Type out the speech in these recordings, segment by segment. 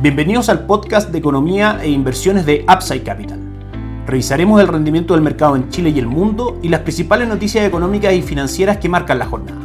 Bienvenidos al podcast de economía e inversiones de Upside Capital. Revisaremos el rendimiento del mercado en Chile y el mundo y las principales noticias económicas y financieras que marcan la jornada.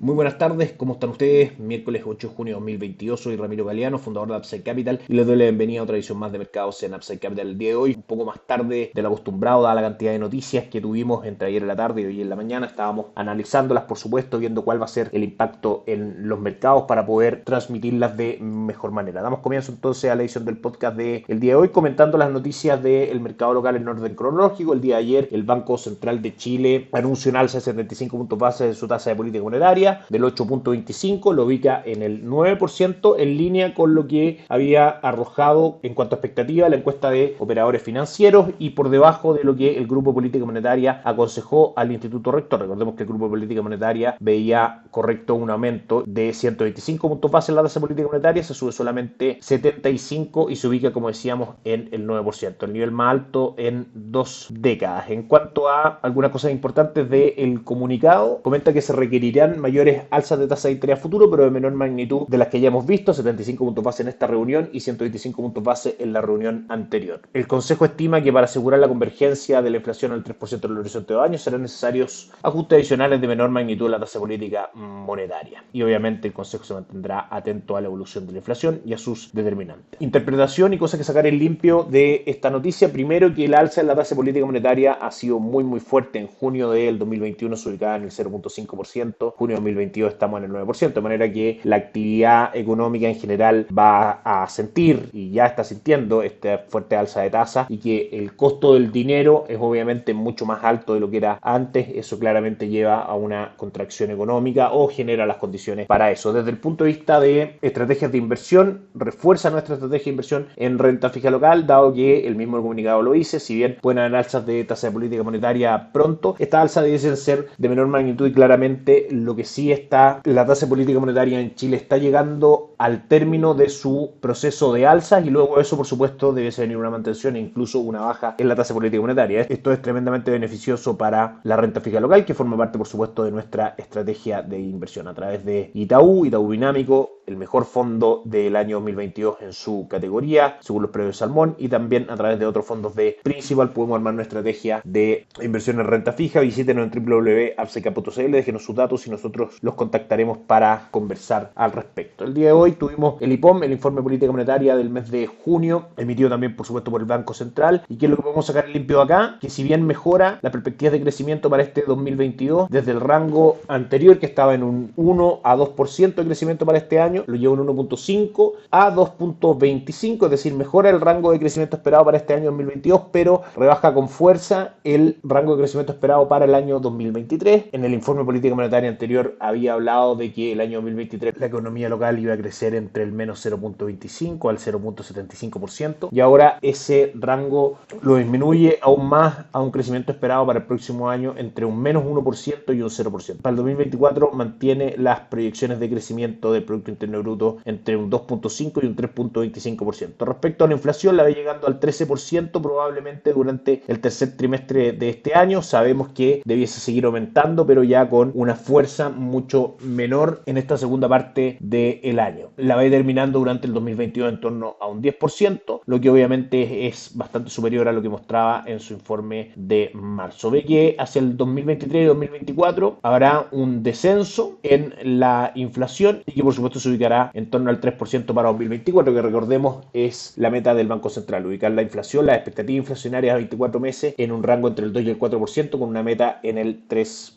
Muy buenas tardes, ¿cómo están ustedes? Miércoles 8 de junio de 2022, soy Ramiro Galeano, fundador de Upside Capital y les doy la bienvenida a otra edición más de mercados en Upside Capital. El día de hoy, un poco más tarde de lo acostumbrado, dada la cantidad de noticias que tuvimos entre ayer en la tarde y hoy en la mañana. Estábamos analizándolas, por supuesto, viendo cuál va a ser el impacto en los mercados para poder transmitirlas de mejor manera. Damos comienzo entonces a la edición del podcast del día de hoy, comentando las noticias del mercado local en orden cronológico. El día de ayer, el Banco Central de Chile anunció un alza de 75 puntos base de su tasa de política monetaria, del 8.25, lo ubica en el 9%, en línea con lo que había arrojado en cuanto a expectativa la encuesta de operadores financieros y por debajo de lo que el Grupo de Política Monetaria aconsejó al Instituto Rector. Recordemos que el Grupo de Política Monetaria veía correcto un aumento de 125 puntos base en la tasa de política monetaria, se sube solamente 75 y se ubica, como decíamos, en el 9%, el nivel más alto en 2 décadas. En cuanto a algunas cosas importantes del comunicado, comenta que se requerirán mayores alzas de tasa de interés futuro, pero de menor magnitud de las que ya hemos visto, 75 puntos base en esta reunión y 125 puntos base en la reunión anterior. El Consejo estima que para asegurar la convergencia de la inflación al 3% en el horizonte de 2 años serán necesarios ajustes adicionales de menor magnitud de la tasa política monetaria. Y obviamente el Consejo se mantendrá atento a la evolución de la inflación y a sus determinantes. Interpretación y cosas que sacar en limpio de esta noticia. Primero, que el alza en la tasa política monetaria ha sido muy fuerte. En junio del 2021 se ubicaba en el 0.5%, junio de 2022 estamos en el 9%, de manera que la actividad económica en general va a sentir y ya está sintiendo esta fuerte alza de tasa y que el costo del dinero es obviamente mucho más alto de lo que era antes. Eso claramente lleva a una contracción económica o genera las condiciones para eso. Desde el punto de vista de estrategias de inversión, refuerza nuestra estrategia de inversión en renta fija local, dado que el mismo comunicado lo dice, si bien pueden haber alzas de tasa de política monetaria pronto, estas alzas deben ser de menor magnitud y claramente lo que sí está, la tasa de política monetaria en Chile está llegando al término de su proceso de alzas y luego eso, por supuesto, debe venir una mantención e incluso una baja en la tasa de política monetaria. Esto es tremendamente beneficioso para la renta fija local, que forma parte, por supuesto, de nuestra estrategia de inversión a través de Itaú Dinámico, el mejor fondo del año 2022 en su categoría, según los precios de Salmón, y también a través de otros fondos de Principal podemos armar una estrategia de inversión en renta fija. Visítenos en www.upsidecap.cl, déjenos sus datos y nosotros los contactaremos para conversar al respecto. El día de hoy tuvimos el IPOM, el informe de política monetaria del mes de junio, emitido también, por supuesto, por el Banco Central. ¿Y qué es lo que podemos sacar limpio acá? Que si bien mejora las perspectivas de crecimiento para este 2022, desde el rango anterior, que estaba en un 1 a 2% de crecimiento para este año, lo lleva un 1.5 a 2.25, es decir, mejora el rango de crecimiento esperado para este año 2022, pero rebaja con fuerza el rango de crecimiento esperado para el año 2023. En el informe de política monetaria anterior había hablado de que el año 2023 la economía local iba a crecer entre el menos 0.25 al 0.75% y ahora ese rango lo disminuye aún más a un crecimiento esperado para el próximo año entre un menos 1% y un 0%. Para el 2024 mantiene las proyecciones de crecimiento del Producto Interno Bruto entre un 2.5 y un 3.25%. Respecto a la inflación, la ve llegando al 13% probablemente durante el tercer trimestre de este año. Sabemos que debiese seguir aumentando, pero ya con una fuerza mucho menor en esta segunda parte del año. La va terminando durante el 2022 en torno a un 10%, lo que obviamente es bastante superior a lo que mostraba en su informe de marzo. Ve que hacia el 2023 y 2024 habrá un descenso en la inflación y que por supuesto se ubicará en torno al 3% para 2024, que recordemos es la meta del Banco Central, ubicar la inflación, las expectativas inflacionarias a 24 meses en un rango entre el 2 y el 4% con una meta en el 3%.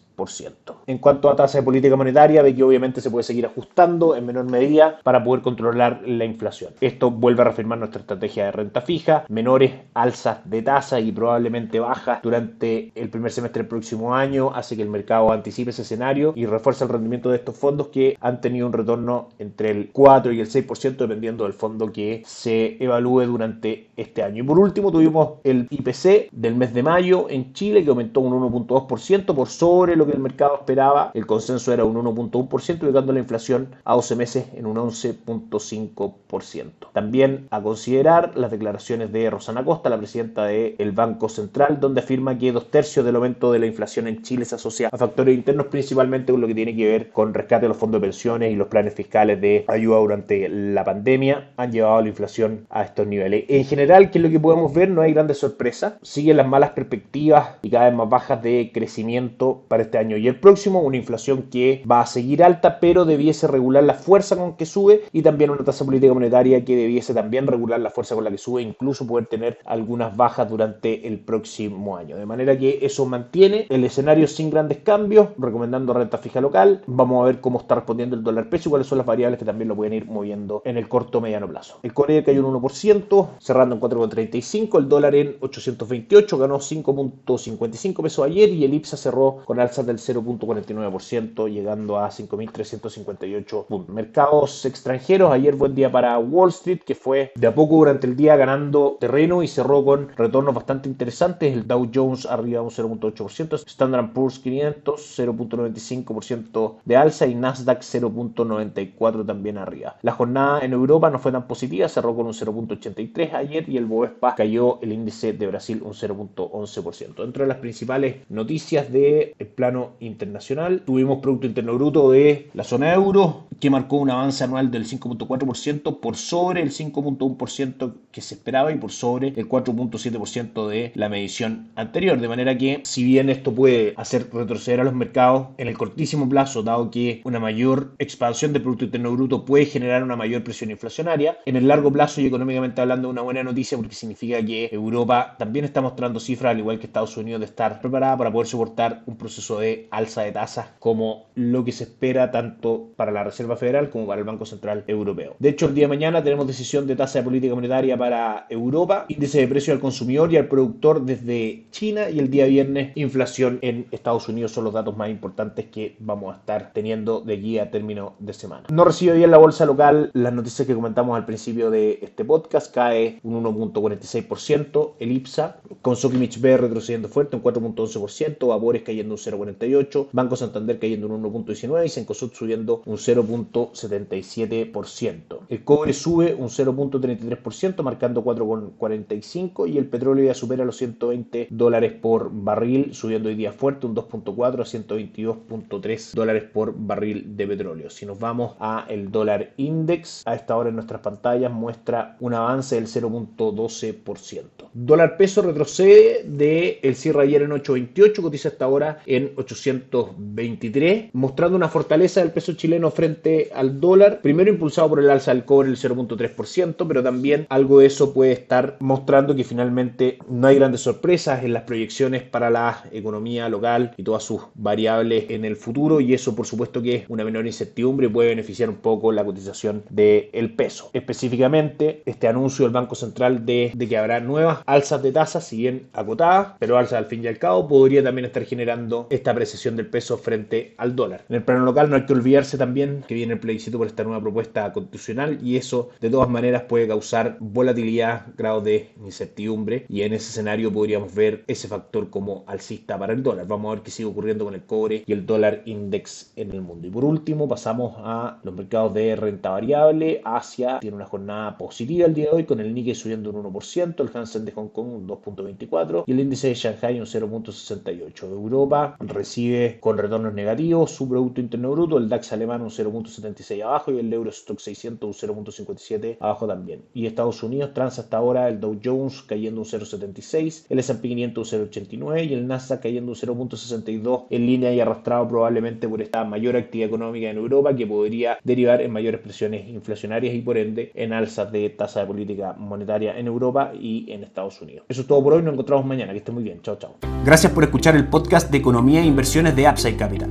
En cuanto a tasa de política monetaria, ve que obviamente se puede seguir ajustando en menor medida para poder controlar la inflación. Esto vuelve a reafirmar nuestra estrategia de renta fija, menores alzas de tasa y probablemente bajas durante el primer semestre del próximo año, hace que el mercado anticipe ese escenario y refuerza el rendimiento de estos fondos que han tenido un retorno entre el 4 y el 6% dependiendo del fondo que se evalúe durante este año. Y por último tuvimos el IPC del mes de mayo en Chile, que aumentó un 1.2% por sobre lo lo que el mercado esperaba. El consenso era un 1.1%, ubicando la inflación a 12 meses en un 11.5%. También a considerar las declaraciones de Rosana Costa, la presidenta del Banco Central, donde afirma que 2/3 del aumento de la inflación en Chile se asocia a factores internos, principalmente con lo que tiene que ver con rescate de los fondos de pensiones y los planes fiscales de ayuda durante la pandemia, han llevado la inflación a estos niveles. En general, ¿qué es lo que podemos ver? No hay grandes sorpresas. Siguen las malas perspectivas y cada vez más bajas de crecimiento para este año y el próximo. Una inflación que va a seguir alta, pero debiese regular la fuerza con que sube, y también una tasa política monetaria que debiese también regular la fuerza con la que sube, incluso poder tener algunas bajas durante el próximo año. De manera que eso mantiene el escenario sin grandes cambios, recomendando renta fija local. Vamos a ver cómo está respondiendo el dólar peso y cuáles son las variables que también lo pueden ir moviendo en el corto o mediano plazo. El cobre cayó un 1%, cerrando en 4,35, el dólar en 828, ganó 5.55 pesos ayer, y el IPSA cerró con alzas del 0.49%, llegando a 5.358 puntos. Mercados extranjeros, ayer buen día para Wall Street, que fue de a poco durante el día ganando terreno y cerró con retornos bastante interesantes. El Dow Jones arriba un 0.8%, Standard & Poor's 500 0.95% de alza y Nasdaq 0.94 también arriba. La jornada en Europa no fue tan positiva, cerró con un 0.83 ayer, y el Bovespa cayó el índice de Brasil un 0.11%. Dentro de las principales noticias del plano internacional, tuvimos Producto Interno Bruto de la zona euro, que marcó un avance anual del 5.4%, por sobre el 5.1% que se esperaba y por sobre el 4.7% de la medición anterior. De manera que, si bien esto puede hacer retroceder a los mercados en el cortísimo plazo, dado que una mayor expansión del Producto Interno Bruto puede generar una mayor presión inflacionaria, en el largo plazo y económicamente hablando, una buena noticia, porque significa que Europa también está mostrando cifras, al igual que Estados Unidos, de estar preparada para poder soportar un proceso de alza de tasas como lo que se espera tanto para la Reserva Federal como para el Banco Central Europeo. De hecho, el día de mañana tenemos decisión de tasa de política monetaria para Europa, índice de precio al consumidor y al productor desde China, y el día viernes inflación en Estados Unidos. Son los datos más importantes que vamos a estar teniendo de aquí a término de semana. No recibe bien la bolsa local las noticias que comentamos al principio de este podcast. Cae un 1.46% el IPSA, con Sokimich B retrocediendo fuerte un 4.11%, Vapores cayendo un 0.48%, Banco Santander cayendo un 1.19% y Cencosud subiendo un 0.77%. El cobre sube un 0.33%, marcando 4.45, y el petróleo ya supera los $120 por barril, subiendo hoy día fuerte un 2.4 a $122.3 por barril de petróleo. Si nos vamos a el dólar index, a esta hora en nuestras pantallas muestra un avance del 0.12%. Dólar peso retrocede del cierre ayer en 8.28, cotiza hasta ahora en 823, mostrando una fortaleza del peso chileno frente al dólar, primero impulsado por el alza del cobre, el 0.3%, pero también algo de eso puede estar mostrando que finalmente no hay grandes sorpresas en las proyecciones para la economía local y todas sus variables en el futuro, y eso por supuesto que es una menor incertidumbre y puede beneficiar un poco la cotización del peso. Específicamente, este anuncio del Banco Central de que habrá nuevas alzas de tasas, si bien acotadas, pero alzas al fin y al cabo, podría también estar generando esta apreciación del peso frente al dólar. En el plano local no hay que olvidarse también que viene el plebiscito por esta nueva propuesta constitucional, y eso de todas maneras puede causar volatilidad, grados de incertidumbre, y en ese escenario podríamos ver ese factor como alcista para el dólar. Vamos a ver qué sigue ocurriendo con el cobre y el dólar index en el mundo. Y por último pasamos a los mercados de renta variable. Asia tiene una jornada positiva el día de hoy, con el Nikkei subiendo un 1%, el Hansen de Hong Kong un 2.24 y el índice de Shanghai un 0.68. Europa recibe con retornos negativos su Producto Interno Bruto, el DAX alemán un 0.76 abajo y el Eurostock 600 un 0.57 abajo también. Y Estados Unidos transa hasta ahora el Dow Jones cayendo un 0.76, el S&P 500 un 0.89 y el Nasdaq cayendo un 0.62, en línea y arrastrado probablemente por esta mayor actividad económica en Europa, que podría derivar en mayores presiones inflacionarias y por ende en alzas de tasa de política monetaria en Europa y en Estados Unidos. Eso es todo por hoy, nos encontramos mañana, que estén muy bien, chao chao. Gracias por escuchar el podcast de Economía e Inversiones de Upside Capital.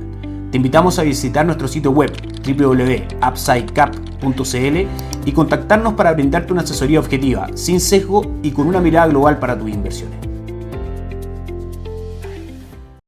Te invitamos a visitar nuestro sitio web www.upsidecap.cl y contactarnos para brindarte una asesoría objetiva, sin sesgo y con una mirada global para tus inversiones.